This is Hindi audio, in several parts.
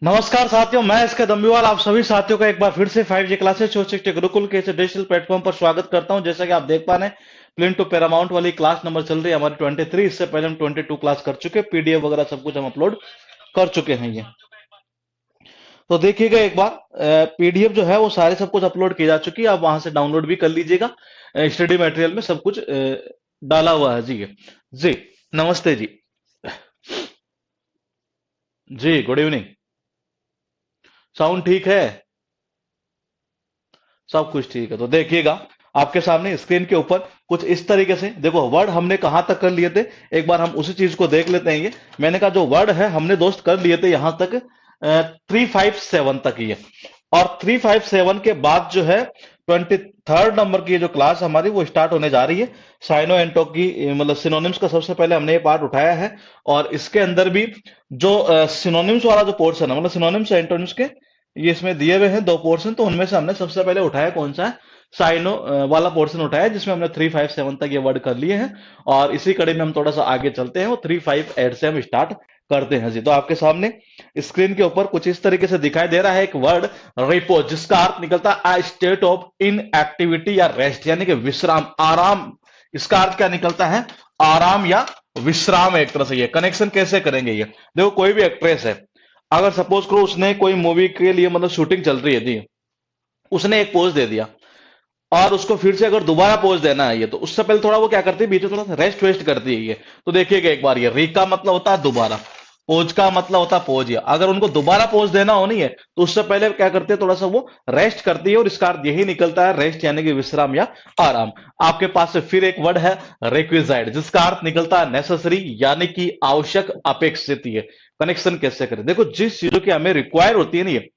नमस्कार साथियों, मैं इसके दम्बीवाल आप सभी साथियों का एक बार फिर से 5G क्लासेस छोटे गुरुकुल के इस डिजिटल प्लेटफॉर्म पर स्वागत करता हूं। जैसा कि आप देख पा रहे हैं, प्लेन टू पैरामाउंट वाली क्लास नंबर चल रही है हमारी 23। इससे पहले हम 22 क्लास कर चुके हैं, पीडीएफ वगैरह सब कुछ हम अपलोड कर चुके हैं। ये तो देखिएगा एक बार, पीडीएफ जो है वो सारे सब कुछ अपलोड की जा चुकी है। आप वहां से डाउनलोड भी कर लीजिएगा। स्टडी मटेरियल में सब कुछ डाला हुआ है जी। जी नमस्ते जी। जी गुड इवनिंग। साउंड ठीक है? सब कुछ ठीक है। तो देखिएगा आपके सामने स्क्रीन के ऊपर कुछ इस तरीके से देखो, वर्ड हमने कहां तक कर लिए थे, एक बार हम उसी चीज को देख लेते हैं। ये मैंने कहा जो वर्ड है हमने दोस्त कर लिए थे यहां तक 357 तक ही है। और 357 के बाद जो है 23rd नंबर की जो क्लास हमारी वो स्टार्ट होने जा रही है। साइनो एंटो की मतलब सिनोनिम्स का सबसे पहले हमने ये पार्ट उठाया है। और इसके अंदर भी जो सिनोनिम्स वाला जो पोर्शन है, मतलब सिनोनिम्स एंटोनिम्स के ये इसमें दिए हुए हैं दो पोर्शन। तो उनमें से हमने सबसे पहले उठाया कौन सा है, साइनो वाला पोर्शन उठाया, जिसमें हमने 357 तक ये वर्ड कर लिए हैं। और इसी कड़ी में हम थोड़ा सा आगे चलते हैं, वो 358 से हम स्टार्ट करते हैं जी। तो आपके सामने स्क्रीन के ऊपर कुछ इस तरीके से दिखाई दे रहा है एक वर्ड रिपोज, जिसका अर्थ निकलता है स्टेट ऑफ इन एक्टिविटी या रेस्ट, यानी कि विश्राम, आराम। इसका अर्थ क्या निकलता है? आराम या विश्राम। एक तरह से ये कनेक्शन कैसे करेंगे? ये देखो, कोई भी एक्ट्रेस है, अगर सपोज करो उसने कोई मूवी के लिए मतलब शूटिंग चल रही है थी, उसने एक पोज दे दिया और उसको फिर से अगर दोबारा पोज देना है ये, तो उससे पहले थोड़ा वो क्या करती है, बीच में थोड़ा सा रेस्ट वेस्ट करती है ये। तो देखिएगा एक बार, ये री का मतलब होता है दोबारा, पोज का मतलब होता है पोज। या अगर उनको दोबारा पोज देना हो नहीं है तो उससे पहले क्या करते हैं, थोड़ा सा वो रेस्ट करती है। और इसका अर्थ यही निकलता है रेस्ट, यानी कि विश्राम या आराम। आपके पास से फिर एक वर्ड है रिक्विजाइट, जिसका अर्थ निकलता है नेसेसरी, यानी कि आवश्यक, अपेक्षित। है कनेक्शन कैसे करें? देखो, जिस चीजों की हमें रिक्वायर होती है ना, ये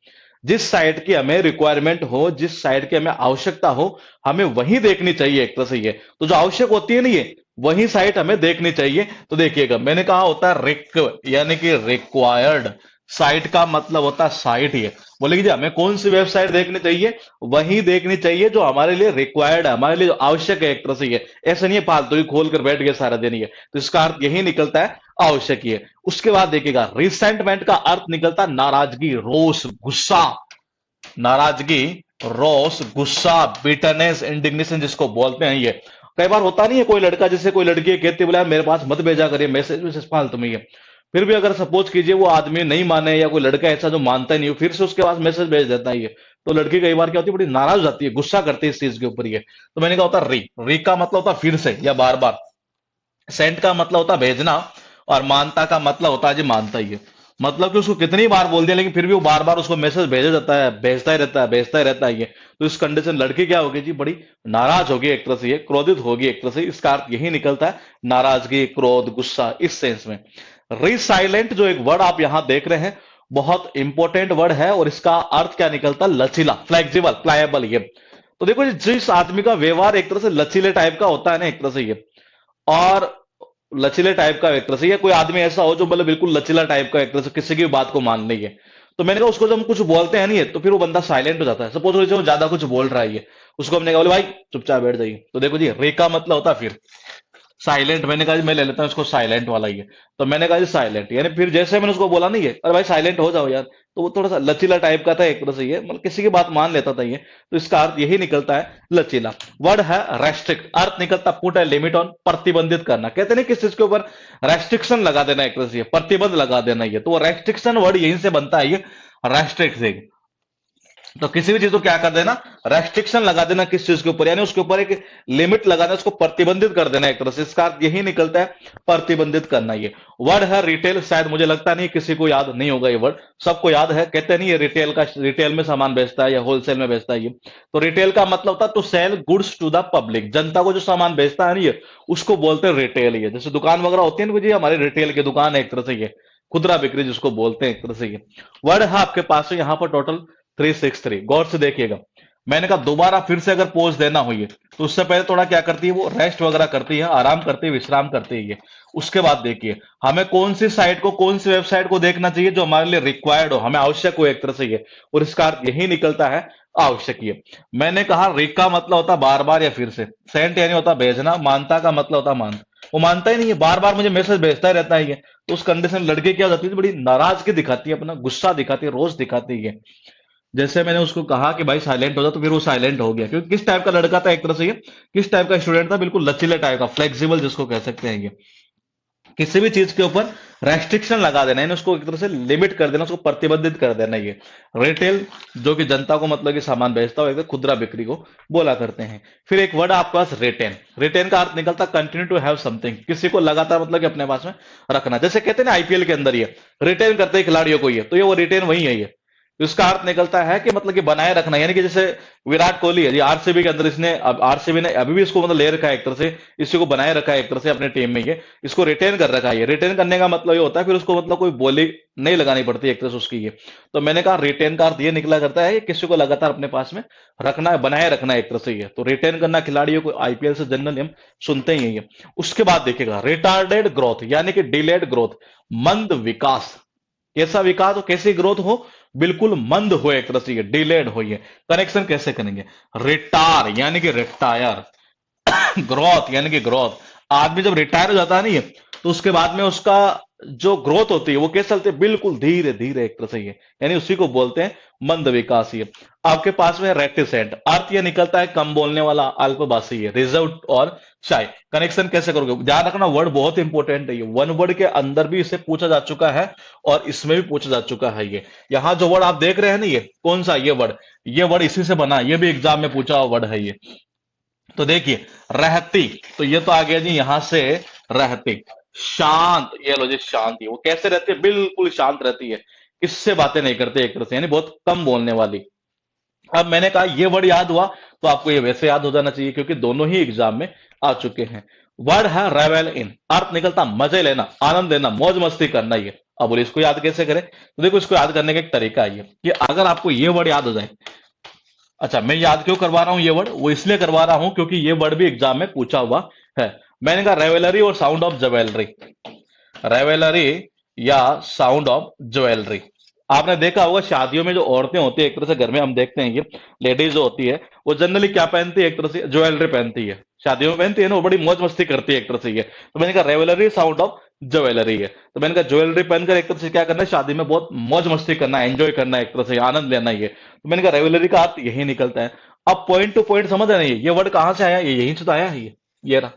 जिस साइट की हमें रिक्वायरमेंट हो, जिस साइट की हमें आवश्यकता हो, हमें वही देखनी चाहिए एक तरह से। ये तो जो आवश्यक होती है ना, ये वही साइट हमें देखनी चाहिए। तो देखिएगा, मैंने कहा होता है रिक, यानी कि रिक्वायर्ड। साइट का मतलब होता है साइट। ये बोलेगी जी हमें कौन सी वेबसाइट देखनी चाहिए, वही देखनी चाहिए जो हमारे लिए रिक्वायर्ड है, हमारे लिए जो आवश्यक है एक तरह से। ये ऐसा नहीं है फालतू ही खोल कर बैठ गए सारा दिन। ये तो इसका अर्थ यही निकलता है आवश्यक। ये उसके बाद देखिएगा, रिसेंटमेंट का अर्थ निकलता है नाराजगी, रोष, गुस्सा। नाराजगी, रोष, गुस्सा, बिटरनेस, इंडिग्नेशन जिसको बोलते हैं। ये कई बार होता नहीं है, कोई लड़का जैसे कोई लड़की कहती है बोला मेरे पास मत भेजा करिए मैसेज वैसेज फालतू में। ये फिर भी अगर सपोज कीजिए वो आदमी नहीं माने, या कोई लड़का ऐसा जो मानता ही नहीं हो, फिर से उसके पास मैसेज भेज देता है ये, तो लड़की कई बार क्या होती है, बड़ी नाराज हो जाती है, गुस्सा करती है इस चीज के ऊपर। ये तो मैंने कहा होता री, री का मतलब होता फिर से या बार बार। सेंड का मतलब होता भेजना। और मानता का मतलब होता है जी मानता ही है। मतलब कि उसको कितनी बार बोल दिया लेकिन फिर भी वो बार बार उसको मैसेज भेजा जाता है, भेजता ही रहता है, भेजता ही रहता है ये। तो इस कंडीशन लड़की क्या होगी जी, बड़ी नाराज होगी एक तरह से, ये क्रोधित होगी एक तरह से। इसका अर्थ यही निकलता है नाराजगी, क्रोध, गुस्सा, इस सेंस में। रिसाइलेंट जो एक वर्ड आप यहां देख रहे हैं, बहुत इंपॉर्टेंट वर्ड है। और इसका अर्थ क्या निकलता है? लचीला, फ्लेक्सिबल, प्लायबल। ये तो देखो जी, जिस आदमी का व्यवहार एक तरह से लचीले टाइप का होता है ना एक तरह से ये, और लचीले टाइप का एक तरह से, या कोई आदमी ऐसा हो जो मतलब बिल्कुल लचीला टाइप का एक तरह से, किसी की बात को मान नहीं है। तो मैंने कहा उसको जब हम कुछ बोलते हैं नहीं है तो फिर वो बंदा साइलेंट हो जाता है। सपोज वो ज्यादा कुछ बोल रहा है ये, उसको हमने कहा बोले भाई चुपचाप बैठ जाइए, तो देखो जी रे का मतलब होता है फिर साइलेंट। मैंने कहा जी मैं ले लेता हूँ इसको साइलेंट वाला ही है। तो मैंने कहा जी साइलेंट, यानी फिर जैसे मैंने उसको बोला नहीं है अरे भाई साइलेंट हो जाओ यार, तो वो थोड़ा सा लचीला टाइप का था एक तरह से, ये मतलब किसी की बात मान लेता था ये। तो इसका अर्थ यही निकलता है लचीला। वर्ड है रेस्ट्रिक्ट, अर्थ निकलता पुट ए लिमिट ऑन, प्रतिबंधित करना। कहते नहीं किस चीज के ऊपर रेस्ट्रिक्शन लगा देना एक तरह से, प्रतिबंध लगा देना। ये तो वो रेस्ट्रिक्शन वर्ड यहीं से बनता है, ये रेस्ट्रिक्ट से। तो किसी भी चीज को क्या कर देना, रेस्ट्रिक्शन लगा देना किस चीज के ऊपर, यानी उसके ऊपर एक लिमिट लगाना, उसको प्रतिबंधित कर देना एक तरह से, इसका अर्थ यही निकलता है, प्रतिबंधित करना। ये वर्ड है रिटेल, शायद मुझे लगता नहीं किसी को याद नहीं होगा ये वर्ड, सबको याद है, कहते नहीं ये रिटेल का, रिटेल में सामान बेचता है या होलसेल में बेचता है ये। तो रिटेल का मतलब होता है to sell goods to the public, जनता को जो सामान बेचता है ना ये, उसको बोलते हैं रिटेल। ये जैसे दुकान वगैरह होती है ना जी, हमारी रिटेल की दुकान है एक तरह से, ये खुदरा बिक्री जिसको बोलते हैं एक तरह से। ये वर्ड है आपके पास है यहाँ पर टोटल 363। गौर से देखिएगा, मैंने कहा दोबारा फिर से अगर पोज देना हो ये, तो उससे पहले थोड़ा क्या करती है, वो रेस्ट वगैरह करती है, आराम करती है, विश्राम करती है ये। उसके बाद देखिए हमें कौन सी साइट को, कौन सी वेबसाइट को देखना चाहिए जो हमारे लिए रिक्वायर्ड हो, हमें आवश्यक हो एक तरह से ये, और इसका अर्थ यही निकलता है आवश्यक। ये मैंने कहा रिक का मतलब होता बार बार या फिर से, सेंट यानी होता भेजना, मानता का मतलब होता मान, वो मानता ही नहीं है, बार बार मुझे मैसेज भेजता ही रहता है ये। तो उस कंडीशन लड़के क्या हो जाती है, बड़ी नाराजगी दिखाती है, अपना गुस्सा दिखाती है, रोष दिखाती है। जैसे मैंने उसको कहा कि भाई साइलेंट हो जा, तो फिर वो साइलेंट हो गया, क्योंकि किस टाइप का लड़का था एक तरह से ये, किस टाइप का स्टूडेंट था, बिल्कुल लचीले टाइप का, फ्लेक्सिबल जिसको कह सकते हैं ये। किसी भी चीज के ऊपर रेस्ट्रिक्शन लगा देना, यानी उसको एक तरह से लिमिट कर देना, उसको प्रतिबंधित कर देना। ये रिटेल जो कि जनता को मतलब कि सामान बेचता हो, एक खुदरा बिक्री को बोला करते हैं। फिर एक वर्ड आपके पास रिटेन, रिटेन का अर्थ निकलता कंटिन्यू टू हैव समथिंग, किसी को लगातार मतलब कि अपने पास में रखना। जैसे कहते हैं ना आईपीएल के अंदर ये रिटेन करते हैं खिलाड़ियों को, ये तो ये वो रिटेन वही है ये। इसका अर्थ निकलता है कि मतलब कि बनाए रखना, यानी कि जैसे विराट कोहली है जी आरसीबी के अंदर, इसने अब आरसीबी ने अभी भी इसको मतलब ले रखा है एक तरह से, इसी को बनाए रखा है एक तरह से अपने टीम में, ये इसको रिटेन कर रखा है। ये रिटेन करने का मतलब ये होता है फिर उसको मतलब कोई बोली नहीं लगानी पड़ती एक तरह से उसकी ये। तो मैंने कहा रिटेन का अर्थ ये निकला करता है किसी को लगातार अपने पास में रखना है, बनाए रखना है एक तरह से ये। तो रिटेन करना खिलाड़ियों को आईपीएल से जनरल हम सुनते ही हैं ये। उसके बाद देखिएगा रिटार्डेड ग्रोथ, यानी कि डिलेड ग्रोथ, मंद विकास। कैसा विकास हो, कैसी ग्रोथ हो, बिल्कुल मंद हो एक तरह से, ये डिलेड हो। ये कनेक्शन कैसे करेंगे, रिटार यानी कि रिटायर, ग्रोथ यानी कि ग्रोथ। आदमी जब रिटायर हो जाता है नहीं, तो उसके बाद में उसका जो ग्रोथ होती है वो कैसे चलती है, बिल्कुल धीरे धीरे एक तरह से ये, यानी उसी को बोलते हैं मंद विकास। ये आपके पास में रेटिसेंट, अर्थ ये निकलता है कम बोलने वाला, अल्पभाषी है, रिजर्व और शाय। कनेक्शन कैसे करोगे, ध्यान रखना वर्ड बहुत इंपॉर्टेंट है ये, वन वर्ड के अंदर भी इसे पूछा जा चुका है और इसमें भी पूछा जा चुका है ये। यहां जो वर्ड आप देख रहे हैं ना, ये कौन सा, ये वर्ड इसी से बना, ये भी एग्जाम में पूछा हुआ वर्ड है ये। तो देखिए रहती, तो ये तो आ गया जी यहां से रहती। शांत, ये लो जी शांति, वो कैसे रहती है, बिल्कुल शांत रहती है, किससे बातें नहीं करते एक तरह से, यानी बहुत कम बोलने वाली। अब मैंने कहा ये वर्ड याद हुआ, तो आपको ये वैसे याद हो जाना चाहिए क्योंकि दोनों ही एग्जाम में आ चुके हैं। वर्ड है रेवेल इन, अर्थ निकलता मजे लेना, आनंद लेना, मौज मस्ती करना। ये अब बोले इसको याद कैसे करें, तो देखो इसको याद करने का एक तरीका है ये कि अगर आपको ये वर्ड याद हो जाए, अच्छा मैं याद क्यों करवा रहा हूं ये वर्ड, वो इसलिए करवा रहा हूं क्योंकि ये वर्ड भी एग्जाम में पूछा हुआ है। मैंने कहा रेवेलरी और साउंड ऑफ ज्वेलरी, रेवेलरी या साउंड ऑफ ज्वेलरी। आपने देखा होगा शादियों में जो औरतें होती है एक तरह से, घर में हम देखते हैं ये लेडीज जो होती है वो जनरली क्या पहनती है, एक तरह से ज्वेलरी पहनती है, शादियों में पहनती है ना, वो बड़ी मौज मस्ती करती है एक तरह से ये। तो मैंने कहा रेवेलरी साउंड ऑफ ज्वेलरी है, तो मैंने कहा ज्वेलरी पहनकर एक तरह से क्या करना है, शादी में बहुत मौज मस्ती करना है, एंजॉय करना है एक तरह से, आनंद लेना है ये। तो मैंने कहा रेवेलरी का अर्थ यही निकलता है। अब पॉइंट टू पॉइंट समझ रहे हैं ये वर्ड कहां से आया, ये यहीं से तो आया है ये रहा।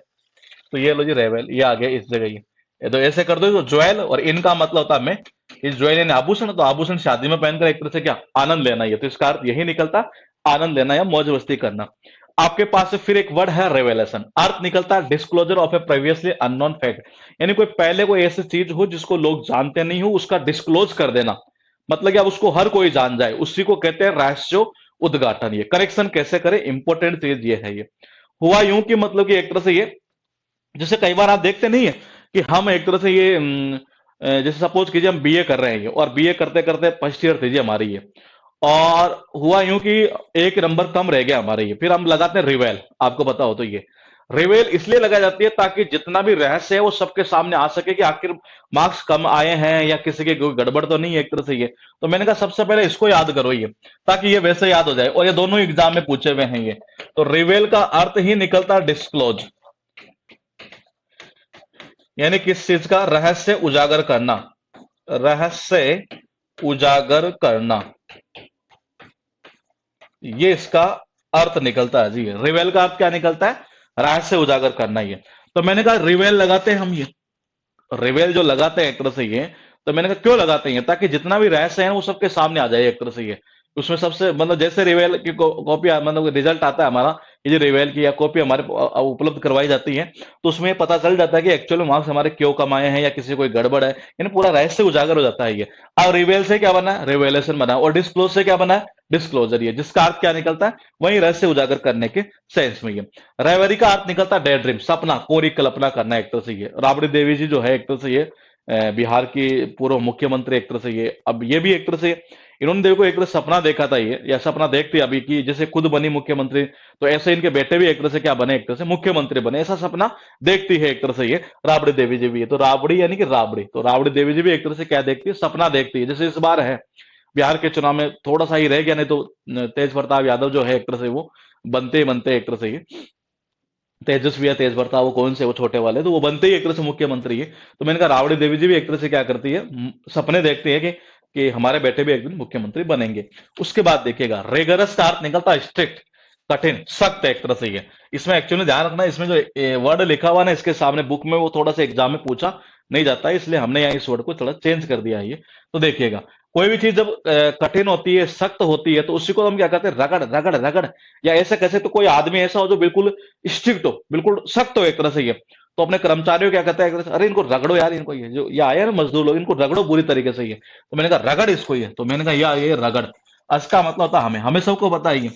तो ये लो जी रेवेल, ये आ गया इस जगह ये तो ऐसे कर दो, तो ज्वेल और इनका मतलब होता है मैं, इस ज्वेल यानी आभूषण, तो आभूषण शादी में पहनकर एक तरह से क्या आनंद लेना, ये तो इसका अर्थ यही निकलता, आनंद लेना या मौज मस्ती करना। आपके पास से फिर एक वर्ड है रेवेलेशन, अर्थ निकलता है disclosure of A previously unknown fact, यानी कोई पहले कोई ऐसी चीज हो जिसको लोग जानते नहीं हो, उसका डिस्क्लोज कर देना, मतलब कि अब उसको हर कोई जान जाए, उसी को कहते हैं रहस्य उद्घाटन। ये करेक्शन कैसे करें, इंपॉर्टेंट चीज ये है। ये हुआ यूं कि मतलब कि एक तरह से ये, जैसे कई बार आप देखते नहीं है कि हम एक तरह से ये जैसे सपोज कीजिए हम बीए कर रहे हैं ये, और बीए करते करते फर्स्ट ईयर थी जी हमारी ये, और हुआ यूं कि एक नंबर कम रह गया हमारे ये, फिर हम लगाते हैं रिवेल, आपको पता हो तो ये रिवेल इसलिए लगाई जाती है ताकि जितना भी रहस्य है वो सबके सामने आ सके कि आखिर मार्क्स कम आए हैं या किसी के कोई गड़बड़ तो नहीं है एक तरह से ये। तो मैंने कहा सबसे पहले इसको याद करो ये, ताकि ये वैसे याद हो जाए, और ये दोनों एग्जाम में पूछे हुए हैं ये। तो रिवेल का अर्थ ही निकलता डिस्क्लोज, यानी किस चीज का, रहस्य उजागर करना, रहस्य उजागर करना, ये इसका अर्थ निकलता है जी। रिवेल का अर्थ क्या निकलता है, रहस्य उजागर करना ये। तो मैंने कहा रिवेल लगाते हैं हम ये, रिवेल जो लगाते हैं एक तरह से ये, तो मैंने कहा क्यों लगाते हैं, ताकि जितना भी रहस्य है वो सबके सामने आ जाए एक तरह से ये, उसमें सबसे मतलब जैसे रिवेल की कॉपी मतलब रिजल्ट आता है हमारा, ये जो रिवेल की या कॉपी हमारे उपलब्ध करवाई जाती है, तो उसमें ये पता चल जाता है कि एक्चुअली मार्क्स हमारे क्यों कम आए हैं या किसी कोई गड़बड़ है, यानी पूरा रहस्य उजागर हो जाता है ये। अब रिवेल से क्या बना है, रिवेलेशन बना, और डिस्क्लोज से क्या बना है, डिस्क्लोजर, ये जिसका अर्थ क्या निकलता है, वही रहस्य उजागर करने के सेंस में ये। रेवरी का अर्थ निकलता है डे ड्रीम, सपना, कोरी कल्पना करना एक तरह से ये। राबड़ी देवी जी जो है एक तरह से ये बिहार की पूर्व मुख्यमंत्री एक तरह से ये, अब ये भी एक तरह से इन्होंने देखो एक तरह सपना देखा था ये, या सपना देखती अभी की जैसे खुद बनी मुख्यमंत्री, तो ऐसे इनके बेटे भी एक तरह से क्या बने, एक तरह से मुख्यमंत्री बने, ऐसा सपना देखती है एक तरह से ये राबड़ी देवी जी भी है। तो राबड़ी यानी कि राबड़ी, तो राबड़ी देवी जी भी एक तरह से क्या देखती है, सपना देखती है। जैसे इस बार है बिहार के चुनाव में थोड़ा सा ही रह गया, नहीं तो तेज प्रताप यादव जो है एक तरह से वो बनते ही बनते एक तरह से ये तेजस्वी या तेज प्रताप, वो कौन से वो छोटे वाले, तो वो बनते ही एक तरह से मुख्यमंत्री है। तो मैंने कहा राबड़ी देवी जी भी एक तरह से क्या करती है, सपने देखती है कि हमारे बेटे भी एक दिन मुख्यमंत्री बनेंगे। उसके बाद देखिएगा रेगरस का अर्थ निकलता है स्ट्रिक्ट, कठिन, सख्त एक तरह से ये। इसमें एक्चुअली ध्यान रखना, इसमें जो वर्ड लिखा हुआ ना इसके सामने बुक में, वो थोड़ा सा एग्जाम में पूछा नहीं जाता है, इसलिए हमने यहाँ इस वर्ड को थोड़ा चेंज कर दिया है ये। तो देखिएगा कोई भी चीज जब कठिन होती है, सख्त होती है, तो उसी को हम क्या कहते हैं, रगड़ रगड़ रगड़, या ऐसे कैसे, तो कोई आदमी ऐसा हो जो बिल्कुल स्ट्रिक्ट हो, बिल्कुल सख्त हो एक तरह से ये, तो अपने कर्मचारियों क्या कहता है एक तरह से, अरे इनको रगड़ो यार, इनको ये आया ना मजदूर लोग, इनको रगड़ो बुरी तरीके से ये। तो मैंने कहा रगड़ इसको ये, तो मैंने कहा यार ये रगड़, इसका मतलब होता है हमें, हमें सबको पता है ये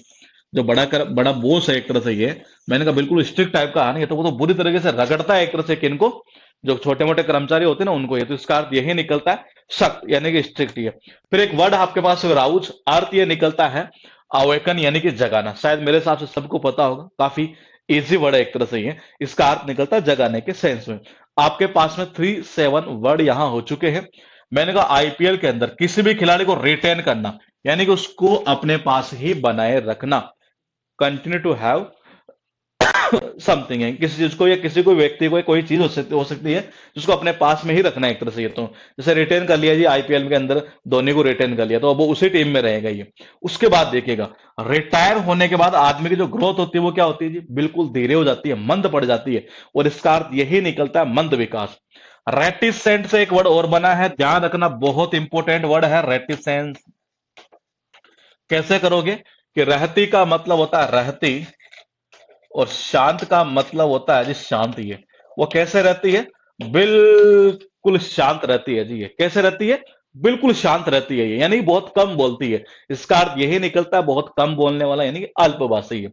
जो बड़ा बोस है एक तरह से ये, मैंने कहा बिल्कुल स्ट्रिक्ट टाइप का है ना ये, तो वो तो बुरी तरीके से रगड़ता है एक तरह से किनको, जो छोटे मोटे कर्मचारी होते हैं ना उनको ये। तो इसका अर्थ यही निकलता है सख्त यानी कि स्ट्रिक्ट ये। फिर एक वर्ड आपके पास राउज, अर्थ ये निकलता है अवेकन यानी कि जगाना। शायद मेरे हिसाब से सबको पता होगा, काफी इजी वर्ड है एक तरह से ये, इसका अर्थ निकलता है जगाने के सेंस में। आपके पास में 3-7 वर्ड यहां हो चुके हैं। मैंने कहा आईपीएल के अंदर किसी भी खिलाड़ी को रिटेन करना यानी कि उसको अपने पास ही बनाए रखना, कंटिन्यू टू हैव समथिंग है, किसी चीज को या किसी को व्यक्ति को कोई चीज हो सकती है जिसको अपने पास में ही रखना है एक तरह से ये। तो जैसे रिटेन कर लिया जी आईपीएल के अंदर धोनी को रिटेन कर लिया, तो अब वो उसी टीम में रहेगा ये। उसके बाद देखिएगा रिटायर होने के बाद आदमी की जो ग्रोथ होती है वो क्या होती है जी, बिल्कुल धीरे हो जाती है, मंद पड़ जाती है, और इसका अर्थ यही निकलता है मंद विकास। रेटिसेंट से एक वर्ड और बना है, ध्यान रखना, बहुत इंपॉर्टेंट वर्ड है रेटिसेंस। कैसे करोगे कि रहती का मतलब होता है रहती, और शांत का मतलब होता है जी शांत। ये वो कैसे रहती है, बिल्कुल शांत रहती है जी। ये कैसे रहती है, बिल्कुल शांत रहती है ये, यानी बहुत कम बोलती है। इसका अर्थ यही निकलता है बहुत कम बोलने वाला, यानी कि अल्पभाषी है।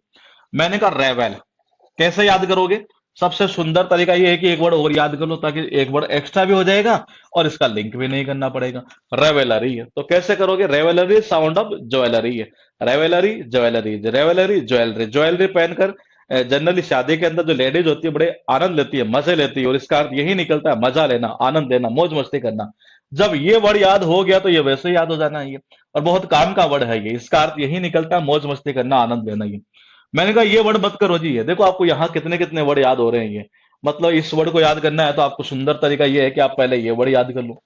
मैंने कहा रेवेल, कैसे याद करोगे, सबसे सुंदर तरीका ये है कि एक वर्ड और याद कर लो, ताकि एक वर्ड एक्स्ट्रा भी हो जाएगा और इसका लिंक भी नहीं करना पड़ेगा। रेवेलरी है, तो कैसे करोगे, रेवेलरी साउंड ऑफ ज्वेलरी है, revelry jewellery, revelry jewellery, jewellery पहनकर जनरली शादी के अंदर जो लेडीज होती है बड़े आनंद लेती है, मजे लेती है, और इसका अर्थ यही निकलता है मजा लेना, आनंद लेना, मौज मस्ती करना। जब ये वर्ड याद हो गया तो ये वैसे ही याद हो जाना है ये, और बहुत काम का वर्ड है ये। इसका अर्थ यही निकलता है मौज मस्ती करना, आनंद लेना ये। मैंने कहा ये वर्ड मत करो जी, ये देखो आपको यहाँ कितने कितने वर्ड याद हो रहे हैं ये, मतलब इस वर्ड को याद करना है तो आपको सुंदर तरीका ये है कि आप पहले ये वर्ड याद कर लो।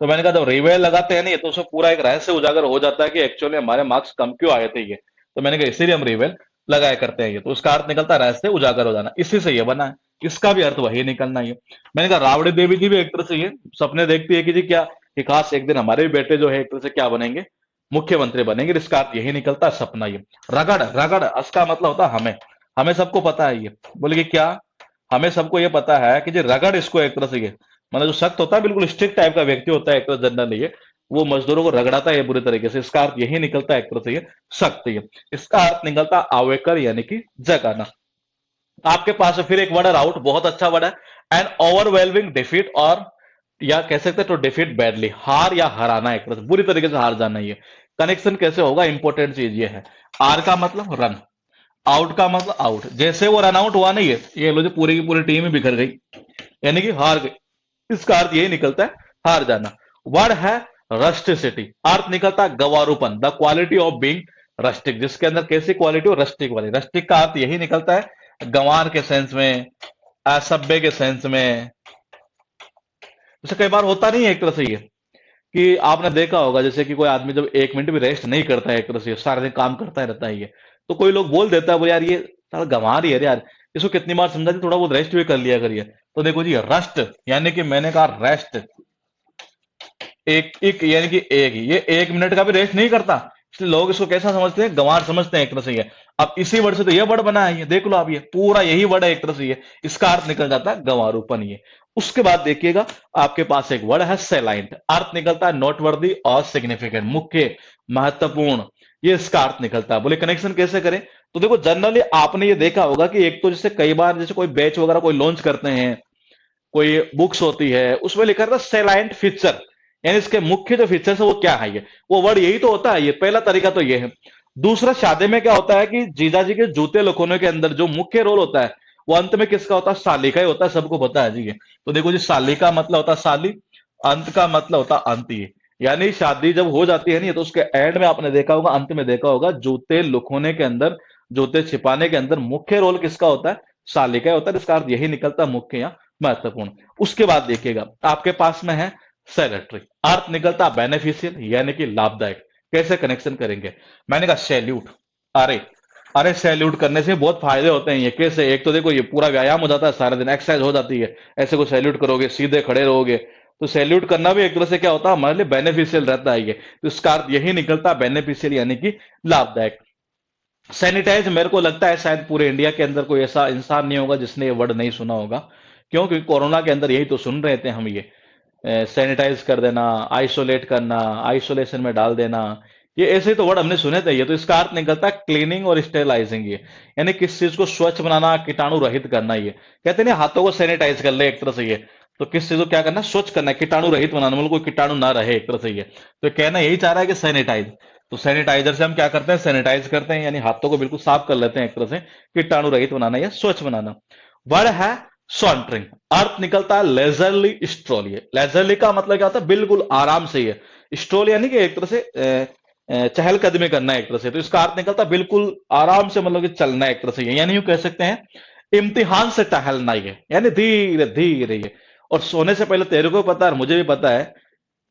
तो मैंने कहा जब रिवेल लगाते हैं नहीं तो उसमें पूरा एक रहस्य उजागर हो जाता है कि एक्चुअली हमारे मार्क्स कम क्यों आए थे ये। तो मैंने कहा इसीलिए हम रिवेल लगाया करते हैं ये, तो उसका अर्थ निकलता है रहस्य उजागर हो जाना, इसी से ये बना है, इसका भी अर्थ वही निकलना है ये। मैंने कहा राबड़ी देवी जी भी एक तरह से ये सपने देखती है कि जी क्या, कि खास एक दिन हमारे भी बेटे जो है एक तरह से क्या बनेंगे, मुख्यमंत्री बनेंगे, इसका अर्थ यही निकलता है सपना ये। रगड़ रगड़, इसका मतलब होता है हमें, हमें सबको पता है ये। बोले कि क्या, हमें सबको ये पता है कि जी रगड़ इसको एक तरह से ये, मतलब जो सख्त होता है बिल्कुल स्ट्रिक्ट टाइप का व्यक्ति होता है एक तरह जनरली ये, वो मजदूरों को रगड़ाता है बुरी तरीके से, इसका अर्थ यही निकलता है एक तरह से ये सख्त ये। इसका अर्थ निकलता है आवेकर यानी कि जगाना। आपके पास है फिर एक वर्ड है आउट, बहुत अच्छा वर्ड है, एन ओवरवेलमिंग डिफीट, और या कह सकते हैं तो डिफीट बैडली, हार या हराना, एक तरह से बुरी तरीके से हार जाना। ये कनेक्शन कैसे होगा, इंपॉर्टेंट चीज ये है। आर का मतलब रन, आउट का मतलब आउट, जैसे वो रन आउट हुआ नहीं है, ये लो जो पूरी की पूरी टीम ही बिखर गई, यानी कि हार गई, इसका अर्थ यही निकलता है हार जाना। वर्ड है रस्टिसिटी, अर्थ निकलता है गवारूपन, the quality of being rustic, जिसके अंदर कैसी क्वालिटी हो, रस्टिक वाली। रस्टिक का अर्थ यही निकलता है गंवार के सेंस में, असभ्य के सेंस में। जैसे कई बार होता नहीं है एक तरह से ये, कि आपने देखा होगा जैसे कि कोई आदमी जब 1 मिनट भी रेस्ट नहीं करता है एक तरह से, सारा दिन काम करता ही रहता है ये, तो कोई लोग बोल देता है बोले यार ये साला गंवार ही है यार, इसको कितनी बार समझा थोड़ा बहुत रेस्ट भी कर लिया करिए। तो देखो जी रस्ट यानी कि मैंने कहा रेस्ट, एक एक यानी कि एक, ये 1 मिनट का भी रेस्ट नहीं करता, इसलिए लोग इसको कैसा समझते हैं, गंवार समझते हैं एक तरह से ये। अब इसी वर्ड से तो ये वर्ड बना है, ये देख लो आप, ये पूरा यही वर्ड है एक तरह से ये, इसका अर्थ निकल जाता है गंवारूपन ये। उसके बाद देखिएगा आपके पास एक वर्ड है सेलाइंट, अर्थ निकलता है नोटवर्दी और सिग्निफिकेंट, मुख्य, महत्वपूर्ण, ये इसका अर्थ निकलता है। बोले कनेक्शन कैसे करें, तो देखो जनरली आपने ये देखा होगा कि एक तो जैसे कई बार जैसे कोई बैच वगैरह कोई लॉन्च करते हैं, कोई बुक्स होती है, उसमें लिखा रहता है सेलाइंट फीचर, यानी इसके मुख्य जो फीचर्स है वो क्या है, ये वो वर्ड यही तो होता है। ये पहला तरीका तो ये है। दूसरा, शादी में क्या होता है कि जीजा जी के जूते लुकोने के अंदर जो मुख्य रोल होता है वो अंत में किसका होता है, साली का ही होता है, सबको पता है जी ये। तो देखो जी, साली का मतलब होता है साली, अंत का मतलब होता है अंत, ये यानी शादी जब हो जाती है नहीं तो उसके एंड में आपने देखा होगा, अंत में देखा होगा, जूते लुकोने के अंदर, जूते छिपाने के अंदर मुख्य रोल किसका होता है, साली का ही होता है। इसका अर्थ यही निकलता है मुख्य या महत्वपूर्ण। उसके बाद देखिएगा आपके पास में है सैलटरी, अर्थ निकलता बेनिफिशियल यानी कि लाभदायक। कैसे कनेक्शन करेंगे, मैंने कहा सैल्यूट, अरे अरे सैल्यूट करने से बहुत फायदे होते हैं। ये कैसे, एक तो देखो ये पूरा व्यायाम हो जाता है, सारा दिन एक्सरसाइज हो जाती है, ऐसे को सैल्यूट करोगे सीधे खड़े रहोगे, तो सैल्यूट करना भी एक तरह से क्या होता है हमारे लिए बेनिफिशियल रहता है ये। तो इसका अर्थ यही निकलता है बेनिफिशियल यानी कि लाभदायक। सैनिटाइज, मेरे को लगता है शायद पूरे इंडिया के अंदर कोई ऐसा इंसान नहीं होगा जिसने ये वर्ड नहीं सुना होगा। क्यों, क्योंकि कोरोना के अंदर यही तो सुन रहे थे हम, ये सैनिटाइज कर देना, आइसोलेट करना, आइसोलेशन में डाल देना, ये ऐसे तो वर्ड हमने सुने थे। ये तो इसका अर्थ निकलता है क्लीनिंग और स्टेरिलाइजिंग, ये यानी किस चीज को स्वच्छ बनाना, कीटाणु रहित करना। ये कहते हैं ना हाथों को सैनिटाइज कर ले एक तरह से ये, तो किस चीज को क्या करना, स्वच्छ करना है, कीटाणु रहित बनाना, मतलब कोई कीटाणु ना रहे एक तरह से ये। तो कहना यही चाह रहा है कि सैनिटाइज, तो सैनिटाइजर से हम क्या करते हैं, सैनिटाइज करते हैं, यानी हाथों को बिल्कुल साफ कर लेते हैं एक तरह से, कीटाणु रहित बनाना या स्वच्छ बनाना। वर्ड है सॉन्टरिंग, अर्थ निकलता है लेजरली स्ट्रोल। ये लेजरली का मतलब क्या होता है, बिल्कुल आराम से, ये स्ट्रोल यानी कि एक तरह से चहल कदमी करना है एक तरह से, तो इसका अर्थ निकलता है बिल्कुल आराम से, मतलब कि चलना है एक तरह से ये, यानी यूं कह सकते हैं इम्तिहान से टहलना, ये यानी धीरे धीरे ये। और सोने से पहले तेरे को पता है और मुझे भी पता है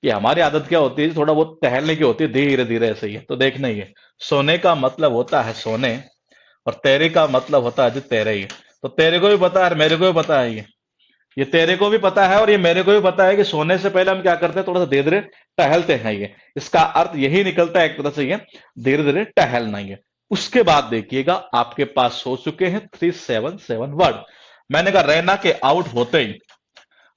कि हमारी आदत क्या होती है, थोड़ा बहुत टहलने की होती है, धीरे धीरे ऐसे ही है। तो देखना ही है, सोने का मतलब होता है सोने, और तेरे का मतलब होता है जो तेरे ही। तो तेरे को भी पता है और मेरे को भी पता है ये तेरे को भी पता है और ये मेरे को भी पता है कि सोने से पहले हम क्या करते हैं, थोड़ा सा धीरे धीरे टहलते हैं ये। इसका अर्थ यही निकलता है एक तरह से ये, धीरे धीरे टहलना ये। उसके बाद देखिएगा आपके पास हो चुके हैं 377 वर्ड। मैंने कहा रैना के आउट होते ही,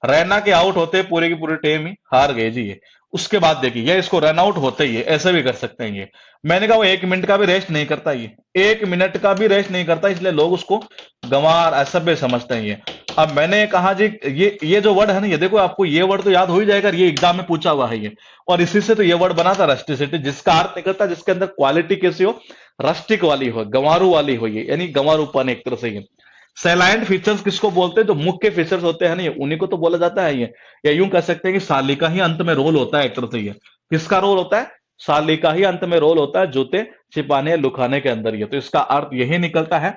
रैना के आउट होते ही पूरे की पूरी टीम ही हार गए जी ये। उसके बाद देखिए ये, इसको रन आउट होते ही ऐसे भी कर सकते हैं ये। मैंने कहा वो 1 मिनट का भी रेस्ट नहीं करता, ये 1 मिनट का भी रेस्ट नहीं करता, इसलिए लोग उसको गंवार असभ्य समझते हैं ये। अब मैंने कहा जी ये जो वर्ड है ना, ये देखो आपको ये वर्ड तो याद हो ही जाएगा, ये एग्जाम में पूछा हुआ है ये, और इसी से तो ये वर्ड बना था रस्टिसिटी, जिसका अर्थ निकलता है जिसके अंदर क्वालिटी कैसी हो, रस्टिक वाली हो, गंवारू वाली हो, ये यानी गंवारूपन एक तरह से ये। सैलाइंट फीचर्स किसको बोलते हैं, जो मुख्य फीचर्स होते हैं ना, ये उन्हीं को तो बोला जाता है ये। या यूं कह सकते हैं कि साली का ही अंत में रोल होता है एक तरह से ये। किसका रोल होता है, साली का ही अंत में रोल होता है जूते छिपाने या लुकाने के अंदर ये। तो इसका अर्थ यही निकलता है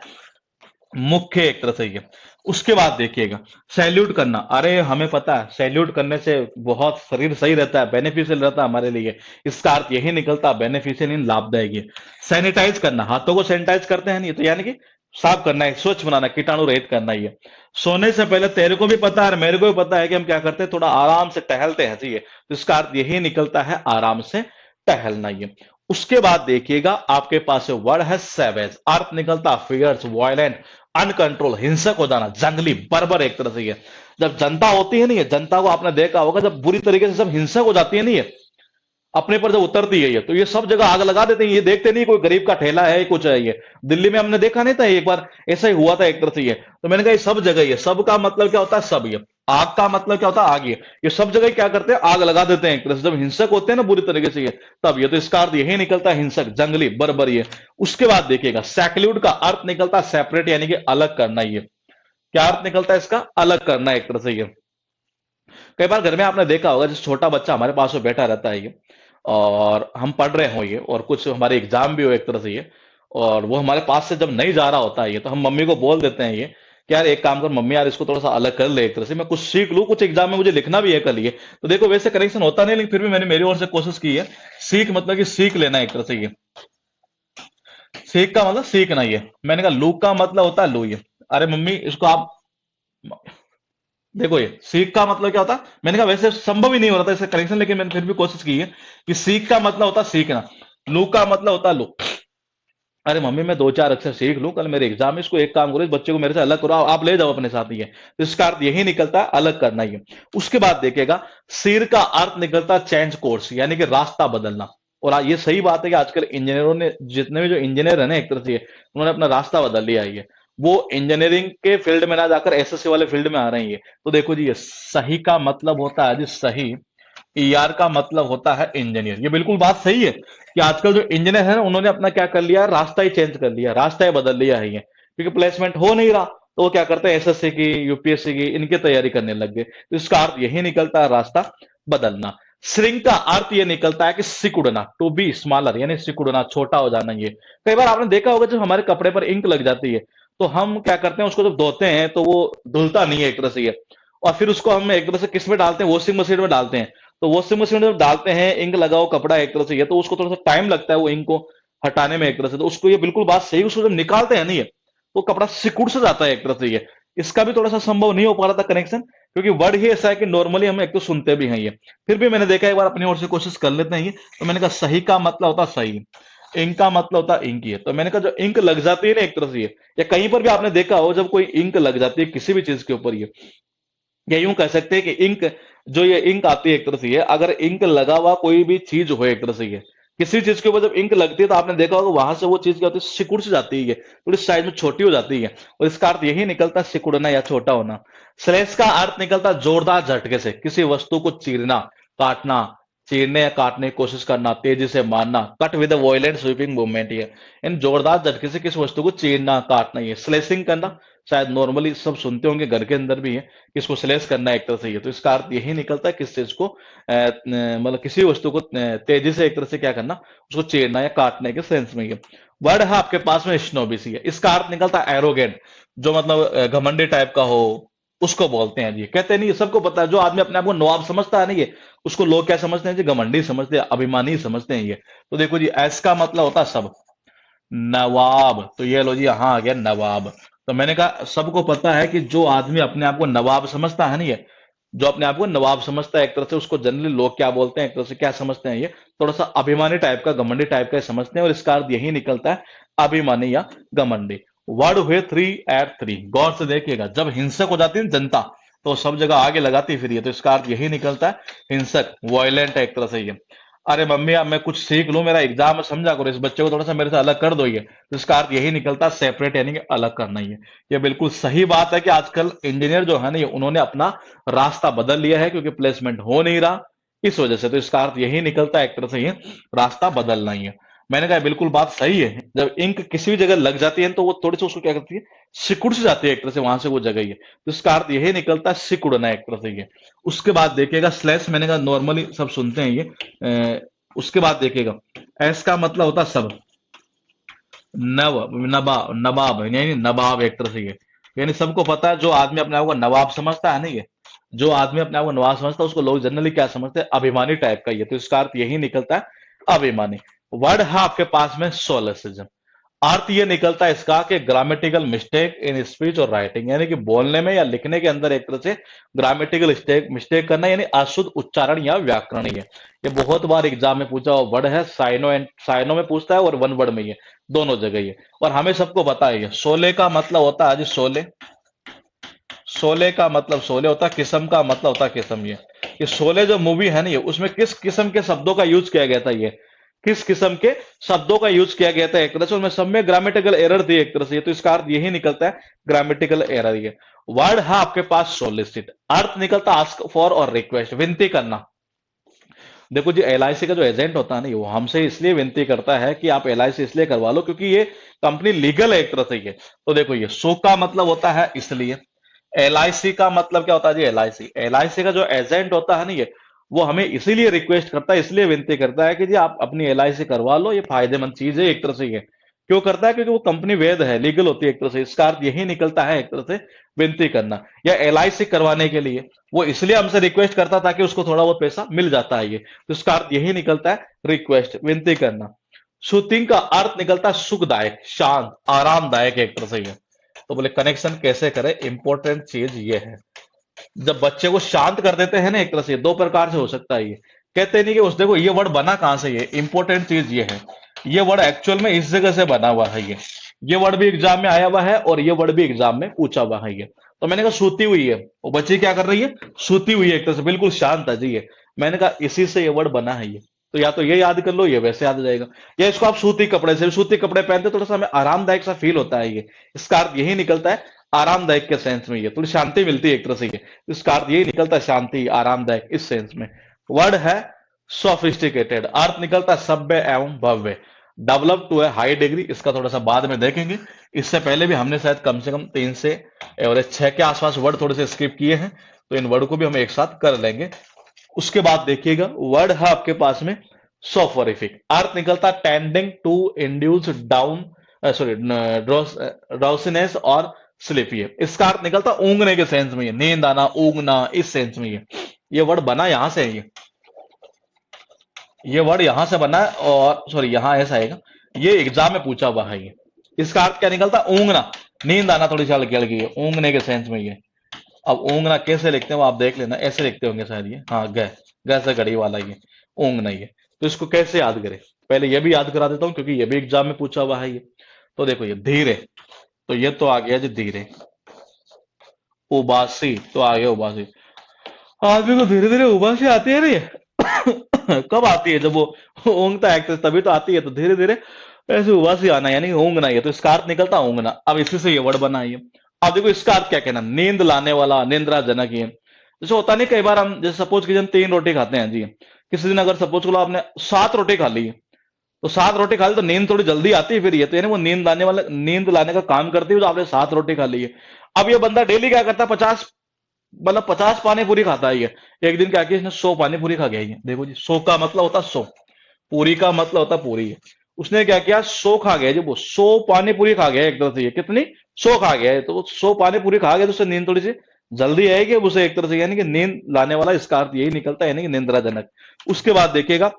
मुख्य एक तरह से ये। उसके बाद देखिएगा सैल्यूट करना, अरे हमें पता है सैल्यूट करने से बहुत शरीर सही रहता है, बेनिफिशियल रहता है हमारे लिए, इसका अर्थ यही निकलता है बेनिफिशियल इन लाभदायक ये। सैनिटाइज करना, हाथों को सैनिटाइज करते हैं नहीं तो यानी कि साफ करना है, स्वच्छ बनाना, कीटाणु रहित करना ही है। सोने से पहले तेरे को भी पता है और मेरे को भी पता है कि हम क्या करते हैं, थोड़ा आराम से टहलते हैं चाहिए, तो इसका अर्थ यही निकलता है आराम से टहलना ही है। उसके बाद देखिएगा आपके पास वर्ड है सैवेज, अर्थ निकलता फियर्स, वायलेंट, अनकंट्रोल, हिंसक हो जाना, जंगली, बर्बर एक तरह से ये। जब जनता होती है नहीं है, जनता को आपने देखा होगा जब बुरी तरीके से सब हिंसक हो जाती है नहीं है, अपने पर जब उतरती है ये, तो ये सब जगह आग लगा देते हैं। ये देखते नहीं कोई गरीब का ठेला है कुछ है ये। दिल्ली में हमने देखा नहीं था एक बार ऐसा ही हुआ था एक तरह से ये। तो मैंने कहा ये सब जगह, ये सब का मतलब क्या होता है, सब ये आग का मतलब क्या होता है, आग ये सब जगह क्या करते हैं, आग लगा देते हैं एक तरह से, जब हिंसक होते हैं ना बुरी तरीके से ये, तब ये। तो इसका अर्थ यही निकलता है हिंसक, जंगली, बर्बर ये। उसके बाद देखिएगा सैक्ल्यूड का अर्थ निकलता है सेपरेट यानी कि अलग करना ये। क्या अर्थ निकलता है इसका, अलग करना एक तरह से ये। कई बार घर में आपने देखा होगा जैसे छोटा बच्चा हमारे पास में बैठा रहता है ये, और हम पढ़ रहे हो ये, और कुछ हमारे एग्जाम भी हो एक तरह से ये, और वो हमारे पास से जब नहीं जा रहा होता है ये, तो हम मम्मी को बोल देते हैं ये कि यार एक काम कर मम्मी, यार इसको थोड़ा सा अलग कर ले एक तरह से, मैं कुछ सीख लूं, कुछ एग्जाम में मुझे लिखना भी है कल ये। तो देखो वैसे कनेक्शन होता नहीं, लेकिन फिर भी मैंने मेरी ओर से कोशिश की है। सीख मतलब कि सीख लेना एक तरह से ये, सीख का मतलब सीखना ये। मैंने कहा लू का मतलब होता है लू ये, अरे मम्मी इसको आप देखो, ये सीख का मतलब क्या होता है, मैंने कहा वैसे संभव ही नहीं हो रहा था इसका कनेक्शन, लेकिन मैंने फिर भी कोशिश की है कि सीख का मतलब होता है सीखना। लू का मतलब होता है लुक। अरे मम्मी मैं दो चार अक्षर सीख लूं, कल मेरे एग्जाम है, इसको एक काम करो, इस बच्चे को मेरे से अलग करो, आप ले जाओ अपने साथ ही है। तो इसका अर्थ यही निकलता है अलग करना ही है। उसके बाद देखिएगा, सिर का अर्थ निकलता है चेंज कोर्स, यानी कि रास्ता बदलना। और ये सही बात है कि आजकल इंजीनियरों ने, जितने भी जो इंजीनियर है ना एक तरह से, उन्होंने अपना रास्ता बदल लिया है। वो इंजीनियरिंग के फील्ड में ना जाकर एसएससी वाले फील्ड में आ रही है। तो देखो जी, ये सही का मतलब होता है जी सही, ईआर का मतलब होता है इंजीनियर। ये बिल्कुल बात सही है कि आजकल जो इंजीनियर है ना, उन्होंने अपना क्या कर लिया है, रास्ता ही चेंज कर लिया, रास्ता ही बदल लिया है ये, क्योंकि प्लेसमेंट हो नहीं रहा। तो वो क्या करते हैं, एसएससी की, यूपीएससी की, इनकी तैयारी करने लग गए। तो इसका अर्थ यही निकलता है रास्ता बदलना। श्रिंक का अर्थ ये निकलता है कि सिकुड़ना, टू बी स्मॉलर, यानी सिकुड़ना, छोटा हो जाना। ये कई बार आपने देखा होगा, जब हमारे कपड़े पर इंक लग जाती है तो हम क्या करते हैं, उसको जब धोते हैं तो वो धुलता नहीं है एक तरह से ये, और फिर उसको हम एक तरह से किस में डालते हैं, वॉशिंग मशीन में डालते हैं। तो वॉशिंग मशीन में जब डालते हैं, इंक लगा हो कपड़ा एक तरह से ये, तो उसको थोड़ा सा टाइम लगता है वो इंक को हटाने में एक तरह से। तो उसको, ये बिल्कुल बात सही, उसको जब निकालते हैं नहीं है, तो कपड़ा सिकुड़ से जाता है एक तरह से ये। इसका भी थोड़ा सा संभव नहीं हो पा रहा था कनेक्शन, क्योंकि वर्ड ही ऐसा है कि नॉर्मली हम एक तो सुनते भी हैं ये। फिर भी मैंने देखा, एक बार अपनी ओर से कोशिश कर लेते हैं ये। तो मैंने कहा सही का मतलब होता सही, इंक का मतलब होता इंक ही है। तो मैंने कहा जो इंक लग जाती है ना एक तरह से ये, या कहीं पर भी आपने देखा हो जब कोई इंक लग जाती है किसी भी चीज के ऊपर ये, या यूं कह सकते हैं कि इंक, जो ये इंक आती है एक तरह से ये, अगर इंक लगा हुआ कोई भी चीज हो एक तरह से ये, किसी चीज के ऊपर जब इंक लगती है तो आपने देखा होगा वहां से वो चीज क्या होती है, सिकुड़ से जाती है, थोड़ी साइज में छोटी हो जाती है। और इसका अर्थ यही निकलता है सिकुड़ना या छोटा होना। स्लैश का अर्थ निकलता है जोरदार झटके से किसी वस्तु को चीरना, काटना, चीरने या काटने की कोशिश करना, तेजी से मारना, cut with violent sweeping movement. ये इन जोरदार झटके से किसी वस्तु को चीरना, काटना, ये स्लेसिंग करना। शायद नॉर्मली सब सुनते होंगे, घर के अंदर भी है कि इसको स्लेस करना एक तरह से ये। तो इसका अर्थ यही निकलता है किस चीज को, मतलब किसी वस्तु को तेजी से एक तरह से क्या करना, उसको चीरना या काटने के सेंस में ये। वर्ड है आपके पास में स्नोबिसी है, इसका अर्थ निकलता है एरोगेंट, जो मतलब घमंडी टाइप का हो, उसको बोलते हैं जी। कहते नहीं, सबको पता है, जो आदमी अपने आप को नवाब समझता है नहीं ये, उसको लोग क्या समझते हैं जी, घमंडी समझते हैं, अभिमानी समझते हैं ये। तो देखो जी, एस का मतलब होता है सब, नवाब। तो ये लो जी, यहां आ गया नवाब। तो मैंने कहा सबको पता है कि जो आदमी अपने आप को नवाब समझता है ना ये, जो अपने आप को नवाब समझता है एक तरह से, उसको जनरली लोग क्या बोलते हैं, एक तरह से क्या समझते हैं ये, थोड़ा सा अभिमानी टाइप का, घमंडी टाइप का समझते हैं। और इसका अर्थ यही निकलता है अभिमानी या घमंडी। वर्ड हुए 3 at 3, गौर से देखिएगा, जब हिंसक हो जाती है ना जनता, तो सब जगह आगे लगाती फिर ये। तो इसका अर्थ यही निकलता है हिंसक, वॉयलेंट एक तरह से ये। अरे मम्मी अब मैं कुछ सीख लूं, मेरा एग्जाम है, समझा करो, इस बच्चे को थोड़ा सा मेरे से अलग कर दो ये। तो इसका अर्थ यही निकलता है सेपरेट, यानी कि अलग करना ही है। ये बिल्कुल सही बात है कि आजकल इंजीनियर जो है ना, ये उन्होंने अपना रास्ता बदल लिया है, क्योंकि प्लेसमेंट हो नहीं रहा इस वजह से। तो इसका अर्थ यही निकलता है एक तरह से ये, रास्ता बदलना ही है। मैंने कहा बिल्कुल बात सही है, जब इंक किसी भी जगह लग जाती है तो वो थोड़ी सी उसको क्या करती है, सिकुड़ से जाती है एक तरह से, वहां से वो जगह ही है। तो इसका अर्थ यही निकलता है सिकुड़ना एक तरह से ये। उसके बाद देखिएगा स्लैश, मैंने कहा नॉर्मली सब सुनते हैं ये। उसके बाद देखिएगा, एस का मतलब होता है सब, नव, नबाब, यानी नवाब एक तरह से ये। यानी सबको पता है, जो आदमी अपने आप को नवाब समझता है ना ये, जो आदमी अपने आप को नवाब समझता है, उसको लोग जनरली क्या समझते हैं, अभिमानी टाइप का ये। तो इसका अर्थ यही निकलता है अभिमानी। वर्ड है आपके पास में सोलेसिज्म, अर्थ ये निकलता है इसका कि ग्रामेटिकल मिस्टेक इन स्पीच और राइटिंग, यानी कि बोलने में या लिखने के अंदर एक तरह से ग्रामेटिकल मिस्टेक करना, यानी अशुद्ध उच्चारण या व्याकरण ही है। ये बहुत बार एग्जाम में पूछा हुआ वर्ड है, साइनो एंड साइनो में पूछता है और वन वर्ड में ये, दोनों जगह ये। और हमें सबको पता है ये, शोले का मतलब होता है जी शोले, शोले का मतलब शोले होता है, किस्म का मतलब होता है किस्म ये शोले जो मूवी है ना ये, उसमें किस किस्म के शब्दों का यूज किया गया था ये, किस किस्म के शब्दों का यूज किया गया था एक तरह से, उनमें सब में ग्रामेटिकल एरर थी एक तरह से। तो इसका अर्थ यही निकलता है ग्रामेटिकल एरर ये। वर्ड है आपके पास सोलिसिट, अर्थ निकलता आस्क फॉर और रिक्वेस्ट, विनती करना। देखो जी, एलआईसी का जो एजेंट होता है ना, वो हमसे इसलिए विनती करता है कि आप एलआईसी इसलिए करवा लो क्योंकि ये कंपनी लीगल है एक तरह से ये। तो देखो, ये सो का मतलब होता है इसलिए, एलआईसी का मतलब क्या होता है जी, एलआईसी, एलआईसी का जो एजेंट होता है ना ये, वो हमें इसीलिए रिक्वेस्ट करता है, इसलिए विनती करता है कि जी आप अपनी एलआईसी करवा लो, ये फायदेमंद चीज है एक तरह से ये। क्यों करता है, क्योंकि वो कंपनी वैध है, लीगल होती है एक तरह से। इसका अर्थ यही निकलता है एक तरह से विनती करना, या एलआईसी करवाने के लिए वो इसलिए हमसे रिक्वेस्ट करता ताकि उसको थोड़ा बहुत पैसा मिल जाता है ये। तो इसका अर्थ यही निकलता है रिक्वेस्ट, विनती करना। सूथिंग का अर्थ निकलता है सुखदायक, शांत, आरामदायक एक तरह से ये। तो बोले कनेक्शन कैसे करें, इंपॉर्टेंट चीज ये है, जब बच्चे को शांत कर देते हैं ना एक तरह से, दो प्रकार से हो सकता है ये, कहते नहीं कि उस, देखो ये वर्ड बना कहां से, ये इंपॉर्टेंट चीज ये है, ये वर्ड एक्चुअल में इस जगह से बना हुआ है। ये वर्ड भी एग्जाम में आया हुआ है और ये वर्ड भी एग्जाम में पूछा हुआ है। ये तो मैंने कहा सोती हुई है, वो बच्ची क्या कर रही है, सोती हुई है, एक तरह से बिल्कुल शांत है जी ये। मैंने कहा इसी से ये वर्ड बना है ये। तो या तो ये याद कर लो, ये वैसे याद हो जाएगा, या इसको आप सूती कपड़े से, सूती कपड़े पहनते थोड़ा सा हमें आरामदायक सा फील होता है ये, इसका अर्थ यही निकलता है आरामदायक के सेंस में, ये थोड़ी शांति मिलती है एक तरह से, ये इसका अर्थ यही निकलता है शांति आरामदायक इस सेंस में। वर्ड है सोफिस्टिकेटेड, अर्थ निकलता है सभ्य एवं भव्य, develop to a high degree, इसका थोड़ा सा बाद में देखेंगे। इससे पहले भी हमने शायद कम से कम 3 से एवरेज 6 के आसपास वर्ड थोड़े से स्किप किए हैं, तो इन वर्ड को भी हम एक साथ कर लेंगे। उसके बाद देखिएगा वर्ड है आपके पास में सोफोरिफिक, अर्थ निकलता tending to induce down sorry drowsiness और स्लीपी, इसका अर्थ निकलता ऊंगने के सेंस में, नींद आना ऊंगना इस सेंस में। ये वर्ड बना यहां से है, ये वर्ड यहां से बना है, और सॉरी यहां ऐसा आएगा, ये एग्जाम में पूछा हुआ है ये। इसका अर्थ क्या निकलता, ऊंगना, नींद आना थोड़ी सी हल्की हल्की है, ऊंगने के सेंस में ये। अब ऊंगना कैसे लिखते हैं वो आप देख लेना, ऐसे लिखते होंगे शायद ये, हाँ गै से घड़ी वाला ये ऊंगना ये। तो इसको कैसे याद करें, पहले ये भी याद करा देता हूं क्योंकि ये भी एग्जाम में पूछा हुआ है ये। तो देखो ये धीरे, तो ये तो आ गया जी धीरे, उबासी तो आ गया उबासी, आदमी को धीरे धीरे उबासी आती है नहीं कब आती है, जब वो ऊँगता है तभी तो आती है, तो धीरे धीरे ऐसे उबासी आना यानी ऊँगना है, तो इसका अर्थ निकलता ऊँगना। अब इसी से ये वर्ड बना है। अब देखो इसका अर्थ क्या कहना, नींद लाने वाला, निंद्राजनक ये। जैसे होता नहीं कई बार हम, जैसे सपोज कीजिए 3 रोटी खाते हैं जी, किसी दिन अगर सपोज करो आपने 7 रोटी खा ली, तो 7 रोटी खा ली तो नींद थोड़ी जल्दी आती है, फिर ये तो यानी वो नींद लाने का काम करती है, जो आपने 7 रोटी खा ली है। अब ये बंदा डेली क्या करता है, 50 पानी पूरी खाता है ये, एक दिन क्या किया इसने 100 पानी पूरी खा गया ये। देखो जी 100 का मतलब होता है 100, पूरी का मतलब होता पूरी है, उसने क्या किया 100 खा गया जी, वो 100 पानी पूरी खा गया एक तरह से, ये कितनी 100 खा गया है, तो वो 100 पानी पूरी खा गया तो उससे नींद थोड़ी सी जल्दी आएगी अब उसे एक तरह से, यानी कि नींद लाने वाला, इसका अर्थ यही निकलता है यानी कि निंद्राजनक। उसके बाद देखिएगा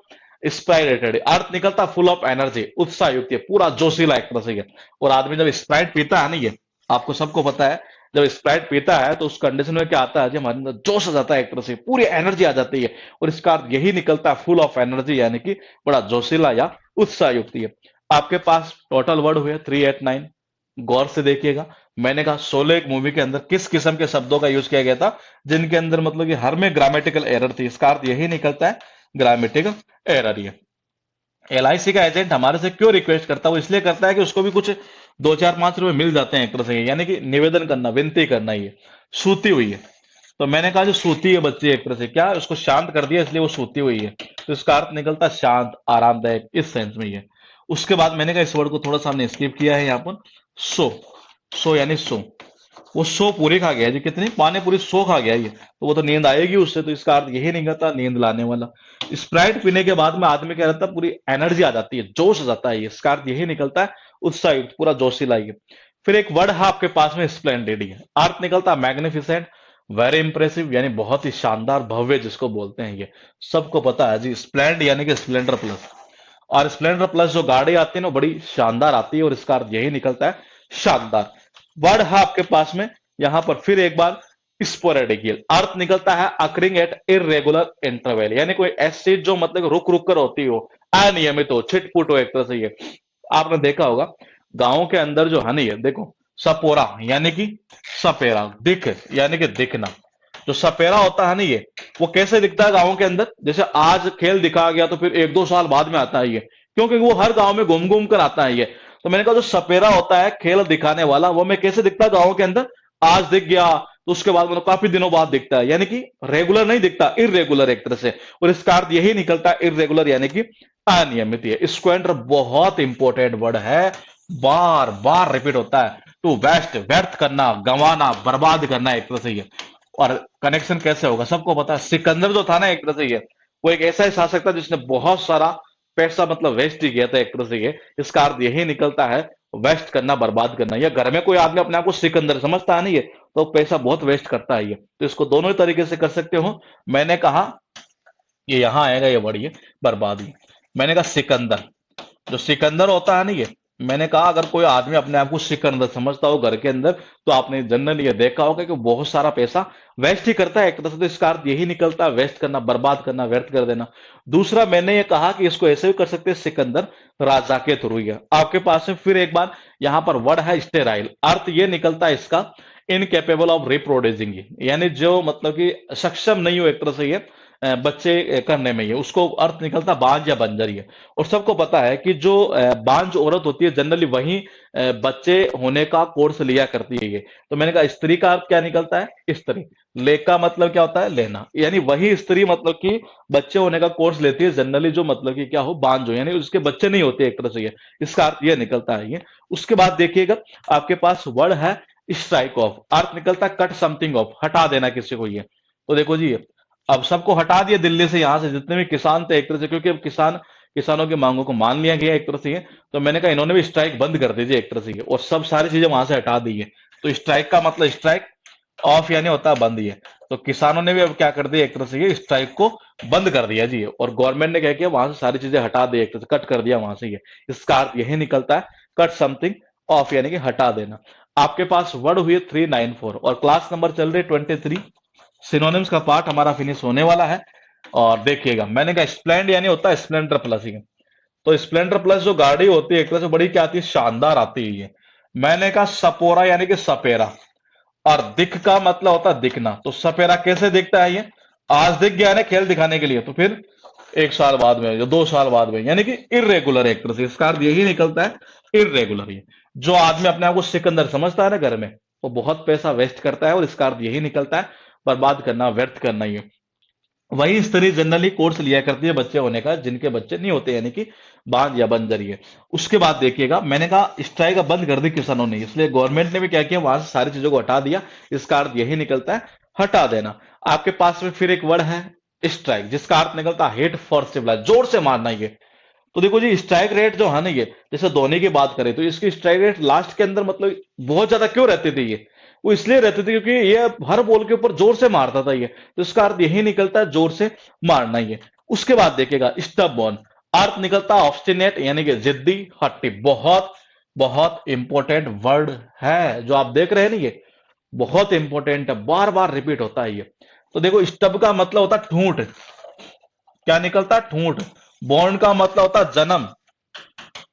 स्प्राइटेड, अर्थ निकलता फुल ऑफ एनर्जी, उत्साह युक्त, पूरा जोशीला एक तरह से है। और आदमी जब स्प्राइट पीता है ना, ये आपको सबको पता है, जब स्प्राइट पीता है तो उस कंडीशन में क्या आता है जी, हमारे अंदर जोश आ जाता है एक तरह से, पूरी एनर्जी आ जाती है, और इसका अर्थ यही निकलता है फुल ऑफ एनर्जी, यानी कि बड़ा जोशीला या उत्साह युक्त है। आपके पास टोटल वर्ड हुए 3, 8, 9, गौर से देखिएगा। मैंने कहा 16 एक मूवी के अंदर किस किस्म के शब्दों का यूज किया गया था, जिनके अंदर मतलब कि हर में ग्रामेटिकल एरर थी, इसका अर्थ यही निकलता है ग्रामेटिकल एरर। ये LIC का एजेंट हमारे से क्यों रिक्वेस्ट करता है, वो इसलिए करता है कि उसको भी कुछ 2, 4, 5 रुपए मिल जाते हैं एक तरह से, यानी कि निवेदन करना, विनती करना, ये सूती हुई है। तो मैंने कहा जो सूती है बच्ची एक तरह से, क्या उसको शांत कर दिया इसलिए वो सूती हुई है, तो इसका अर्थ निकलता है शांत आरामदायक इस सेंस में ये। उसके बाद मैंने कहा इस वर्ड को थोड़ा सा हमने स्किप किया है यहाँ पर, सो यानी सो, वो 100 पूरी खा गया जी, कितनी पानी पूरी 100 खा गया ये, तो वो तो नींद आएगी उससे, तो इसका अर्थ यही निकलता नींद लाने वाला। स्प्राइट पीने के बाद में आदमी क्या रहता है, पूरी एनर्जी आ जाती है, जोश आ जाता है, इसका अर्थ यही निकलता है उत्साह, पूरा जोशीला ये। फिर एक वर्ड है आपके पास में स्प्लेंडेड, है अर्थ निकलता है मैग्निफिसेंट, वेरी इंप्रेसिव, यानी बहुत ही शानदार भव्य जिसको बोलते हैं, ये सबको पता है जी। स्प्लेंड यानी कि स्प्लेंडर प्लस, और स्प्लेंडर प्लस जो गाड़ी आती है ना बड़ी शानदार आती है, और इसका अर्थ यही निकलता है शानदार। वर्ड है आपके पास में यहां पर फिर एक बार स्पोरेडिकल, अर्थ निकलता है अकरिंग एट इरेगुलर इंटरवल, यानी कोई ऐसी चीज जो मतलब रुक रुक कर होती हो, अनियमित हो, छिटपुट हो एक तरह से। ये आपने देखा होगा गांव के अंदर जो है ना, ये देखो सपोरा यानी कि सपेरा, दिख यानी कि दिखना, जो सपेरा होता है ना ये, वो कैसे दिखता है गांव के अंदर, जैसे आज खेल दिखा गया तो फिर 1-2 साल बाद में आता है ये, क्योंकि वो हर गांव में घूम घूम कर आता है ये। तो मैंने कहा जो सपेरा होता है खेल दिखाने वाला, वो मैं कैसे दिखता है गांव के अंदर, आज दिख गया तो उसके बाद मतलब काफी दिनों बाद दिखता है, यानी कि रेगुलर नहीं दिखता, इरेगुलर एक तरह से, और इसका अर्थ यही निकलता है इरेगुलर यानी कि अनियमित है। स्क्वेंटर बहुत इंपॉर्टेंट वर्ड है, बार बार रिपीट होता है, टू वेस्ट, व्यर्थ करना, गंवाना, बर्बाद करना एक तरह से ये। और कनेक्शन कैसे होगा सबको पता है, सिकंदर जो था ना एक तरह से ये, वो एक ऐसा शासक था जिसने बहुत सारा पैसा मतलब वेस्ट ही किया था एक तरह से ये, इसका अर्थ यही निकलता है वेस्ट करना, बर्बाद करना। या घर में कोई आदमी अपने आप को सिकंदर समझता है नहीं ये, तो पैसा बहुत वेस्ट करता है ये, तो इसको दोनों ही तरीके से कर सकते हो। मैंने कहा ये यहां आएगा ये वर्ड, ये बर्बादी। मैंने कहा सिकंदर, जो सिकंदर होता है ना ये, मैंने कहा अगर कोई आदमी अपने आप को सिकंदर समझता हो घर के अंदर, तो आपने जनरली ये देखा होगा कि बहुत सारा पैसा वेस्ट ही करता है एक तरह से। तो इसका अर्थ यही निकलता है वेस्ट करना, बर्बाद करना, व्यर्थ कर देना। दूसरा मैंने ये कहा कि इसको ऐसे भी कर सकते हैं, सिकंदर राजा के थ्रू ही है आपके पास में। फिर एक बार यहाँ पर वर्ड है स्टेराइल, अर्थ ये निकलता है इसका इनकेपेबल ऑफ रिप्रोड्यूसिंग, यानी जो मतलब कि सक्षम नहीं हो एक तरह से ये बच्चे करने में, ये उसको अर्थ निकलता बांझ या बंजर ही है। और सबको पता है कि जो बांझ औरत होती है जनरली वही बच्चे होने का कोर्स लिया करती है ये। तो मैंने कहा स्त्री का अर्थ क्या निकलता है, स्त्री। ले का मतलब क्या होता है, लेना, यानी वही स्त्री मतलब कि बच्चे होने का कोर्स लेती है जनरली जो मतलब कि क्या हो, बांझ हो, यानी उसके बच्चे नहीं होते एक तरह से ये। इसका अर्थ ये निकलता है ये। उसके बाद देखिएगा आपके पास वर्ड है स्ट्राइक ऑफ, अर्थ निकलता है कट समथिंग ऑफ, हटा देना किसी को ये। तो देखो जी अब सबको हटा दिया दिल्ली से, यहां से जितने भी किसान थे एक तरह से, क्योंकि अब किसानों की मांगों को मान लिया गया एक तरह से ये। तो मैंने कहा इन्होंने भी स्ट्राइक बंद कर दीजिए एक तरह से ये, और सब सारी चीजें वहां से हटा दी है। तो स्ट्राइक का मतलब स्ट्राइक ऑफ यानी होता है बंद, ये तो किसानों ने भी अब क्या कर दिया एक तरह से ये स्ट्राइक को बंद कर दिया जी। और गवर्नमेंट ने क्या किया, वहां से सारी चीजें हटा दी एक तरह से, कट कर दिया वहां से ये। इसका अर्थ यही निकलता है कट समथिंग ऑफ, यानी कि हटा देना। आपके पास वर्ड हुई 394 और क्लास नंबर चल रही 23। सिनोनिम्स का पार्ट हमारा फिनिश होने वाला है। और देखिएगा मैंने कहा स्प्लेंड यानी होता है स्प्लेंडर प्लस ही। तो स्प्लेंडर प्लस जो गाड़ी होती है एक तरह से बड़ी क्या आती है, शानदार आती है ये। मैंने कहा सपोरा यानी कि सपेरा, और दिख का मतलब होता है दिखना। तो सपेरा कैसे दिखता है ये, आज दिख गया ना खेल दिखाने के लिए, तो फिर 1 साल बाद में या 2 साल बाद में, यानी कि इरेगुलर एक तरह से इसका अर्थ यही निकलता है इरेगुलर। ये जो आदमी अपने आप को सिकंदर समझता है ना घर में, वो बहुत पैसा वेस्ट करता है, और इसका अर्थ यही निकलता है बर्बाद करना, व्यर्थ करना। ये वही स्त्री जनरली कोर्स लिया करती है बच्चे होने का जिनके बच्चे नहीं होते, यानी कि बांझ या बंजर ही है। उसके बाद देखिएगा मैंने कहा स्ट्राइक बंद कर दी किसानों ने, इसलिए गवर्नमेंट ने भी क्या किया, वहां से सारी चीजों को हटा दिया। इसका अर्थ यही निकलता है हटा देना। आपके पास में फिर एक वर्ड है स्ट्राइक, जिसका अर्थ निकलता है हेट फोर्सिबल, जोर से मारना ये। तो देखो जी स्ट्राइक रेट जो है ना ये, जैसे धोनी की बात करें तो इसकी स्ट्राइक रेट लास्ट के अंदर मतलब बहुत ज्यादा क्यों रहती थी ये, वो इसलिए रहती थी क्योंकि ये हर बॉल के ऊपर जोर से मारता था ये। तो इसका अर्थ यही निकलता है जोर से मारना ये। उसके बाद देखिएगा स्टबबॉर्न, अर्थ निकलता है ऑब्स्टिनेट यानी कि जिद्दी, हट्टी। बहुत बहुत इंपॉर्टेंट वर्ड है जो आप देख रहे हैं ना, ये बहुत इंपॉर्टेंट है, बार बार रिपीट होता है ये। तो देखो स्टब का मतलब होता है ठूंठ, क्या निकलता है, ठूंठ। बॉन्ड का मतलब होता है जन्म,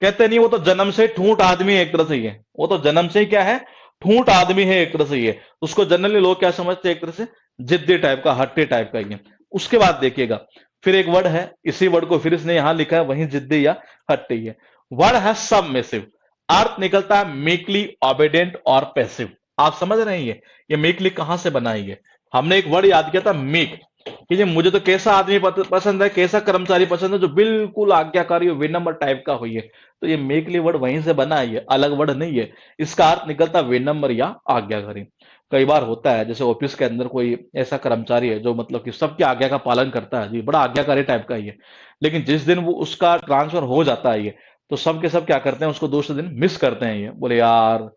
कहते नहीं वो तो जन्म से ठूंठ आदमी है एक तरह से ही है, वो तो जन्म से ही क्या है, ठूंठ आदमी है एक तरह से ही है। उसको जनरली लोग क्या समझते हैं, एक तरह से जिद्दी टाइप का, हट्टी टाइप का ही है। उसके बाद देखिएगा फिर एक वर्ड है, इसी वर्ड को फिर इसने यहां लिखा है वहीं जिद्दी या हट्टी है। वर्ड है सबमिसिव, अर्थ निकलता है मेकली, ओबेडेंट और पैसिव। आप समझ रहे हैं ये मेकली कहां से बना है, ये हमने एक वर्ड याद किया था मेक, कि ये मुझे तो कैसा आदमी पसंद है, कैसा कर्मचारी पसंद है जो बिल्कुल आज्ञाकारी हो, विनम्र टाइप का हो ये। तो ये मेकली वर्ड वहीं से बना है, ये अलग वर्ड नहीं है। इसका अर्थ निकलता विनम्र या आज्ञाकारी। कई बार होता है जैसे ऑफिस के अंदर कोई ऐसा कर्मचारी है जो मतलब कि सबकी आज्ञा का पालन करता है जी, बड़ा आज्ञाकारी टाइप का ही है। लेकिन जिस दिन वो उसका ट्रांसफर हो जाता है ये, तो सब के सब क्या करते हैं, उसको दूसरे दिन मिस करते हैं ये, बोले यार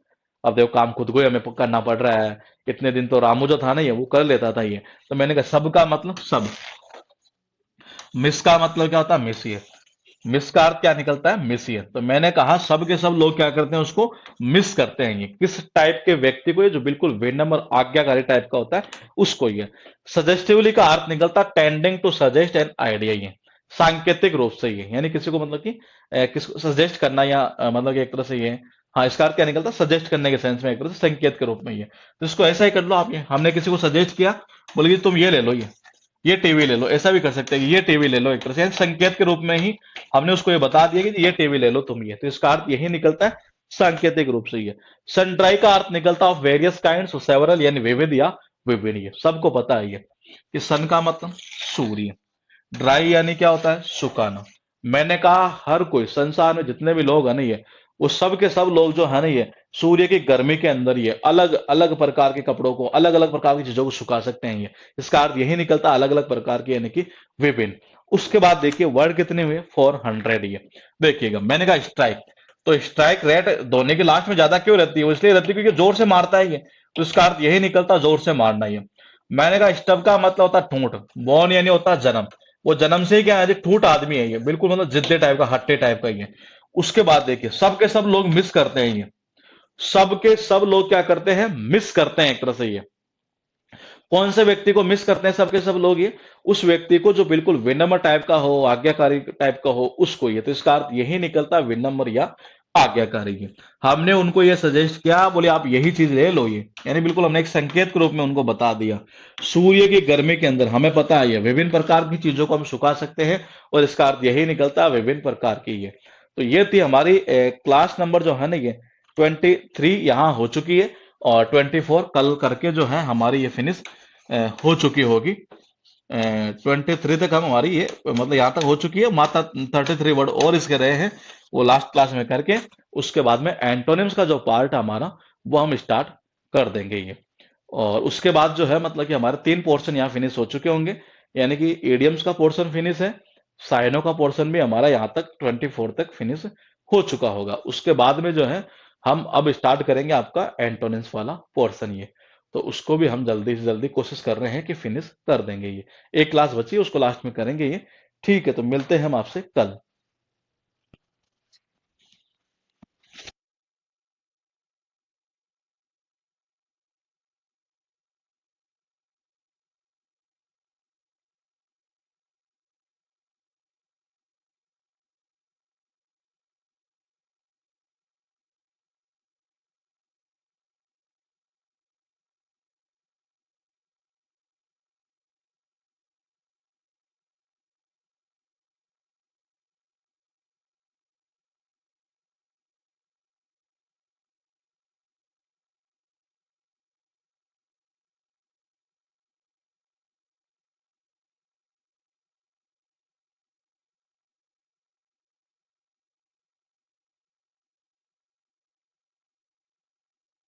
अब देखो काम खुद को ही हमें करना पड़ रहा है, इतने दिन तो रामू जो था ना ये वो कर लेता था ये। तो मैंने कहा सब का मतलब सब, मिस का मतलब क्या होता है, मिस ये। मिस का अर्थ क्या निकलता है, मिस ये। तो मैंने कहा सब के सब लोग क्या करते हैं, उसको मिस करते हैं। ये किस टाइप के व्यक्ति को, ये जो बिल्कुल विनम्र आज्ञाकारी टाइप का होता है उसको ये। सजेस्टिवली का अर्थ निकलता है tending to suggest an idea, ये सांकेतिक रूप से ये, यानी किसी को मतलब कि किसको सजेस्ट करना या मतलब कि एक तरह से ये। हाँ इसका अर्थ क्या निकलता है, सजेस्ट करने के सेंस में, एक तरह से संकेत के रूप में ये। तो इसको ऐसा ही कर लो आप, ये हमने किसी को सजेस्ट किया, बोले कि तुम ये ले लो, ये टीवी ले लो, ऐसा भी कर सकते हैं, ये टीवी ले लो, एक तरह से संकेत के रूप में ही हमने उसको ये बता दिया कि ये टीवी ले लो तुम ये। तो इसका अर्थ यही निकलता है सांकेतिक रूप से ये। सनड्राई का अर्थ निकलता है of various kinds of several, यानी विविध या विभिन्न। ये सबको पता है ये कि सन का मतलब सूर्य, ड्राई यानी क्या होता है, सुखाना। मैंने कहा हर कोई संसार में जितने भी लोग हैं ना ये, वो सब के सब लोग जो है ना ये सूर्य की गर्मी के अंदर ये अलग अलग प्रकार के कपड़ों को, अलग अलग प्रकार की चीजों को सुखा सकते हैं ये। इसका अर्थ यही निकलता है अलग अलग प्रकार की, यानी कि विभिन्न। उसके बाद देखिए वर्ड कितने हुए, 400 ये। देखिएगा मैंने कहा स्ट्राइक, तो स्ट्राइक रेट धोने के लास्ट में ज्यादा क्यों रहती है, वो इसलिए रहती है क्योंकि जोर से मारता है ये। तो इसका अर्थ यही निकलता है जोर से मारना ये। मैंने कहा स्टब का मतलब होता है ठूंठ, बॉर्न यानी होता है जन्म, वो जन्म से ही क्या है, ठूठ आदमी है ये, बिल्कुल मतलब जिद्दे टाइप का, हट्टे टाइप का ये। उसके बाद देखिए सब के सब लोग मिस करते हैं ये, सब के सब लोग क्या करते हैं, मिस करते हैं एक तरह से ये। कौन से व्यक्ति को मिस करते हैं सबके सब लोग ये, उस व्यक्ति को जो बिल्कुल विनम्र टाइप का हो, आज्ञाकारी टाइप का हो, उसको ये। तो इसका अर्थ यही निकलता है विनम्र या आज्ञाकारी है। हमने उनको ये सजेस्ट किया, बोले आप यही चीज ले लो ये, यानी बिल्कुल हमने एक संकेत के रूप में उनको बता दिया। सूर्य की गर्मी के अंदर हमें पता है ये विभिन्न प्रकार की चीजों को हम सुखा सकते हैं, और इसका अर्थ यही निकलता है विभिन्न प्रकार की ये। तो ये थी हमारी क्लास नंबर जो है ना ये 23 यहाँ हो चुकी है, और 24 कल करके जो है हमारी ये फिनिश हो चुकी होगी। 23 तक हम हमारी ये मतलब यहाँ तक हो चुकी है, मात्र 33 वर्ड और इसके रहे हैं, वो लास्ट क्लास में करके उसके बाद में एंटोनिम्स का जो पार्ट है हमारा वो हम स्टार्ट कर देंगे ये। और उसके बाद जो है मतलब कि हमारे 3 पोर्शन यहाँ फिनिश हो चुके होंगे, यानी कि एडियम्स का पोर्शन फिनिश है, साइनो का पोर्शन भी हमारा यहाँ तक 24 तक फिनिश हो चुका होगा। उसके बाद में जो है हम अब स्टार्ट करेंगे आपका एंटोनिम्स वाला पोर्शन ये। तो उसको भी हम जल्दी से जल्दी कोशिश कर रहे हैं कि फिनिश कर देंगे ये। एक क्लास बची है, उसको लास्ट में करेंगे ये। ठीक है, तो मिलते हैं हम आपसे कल।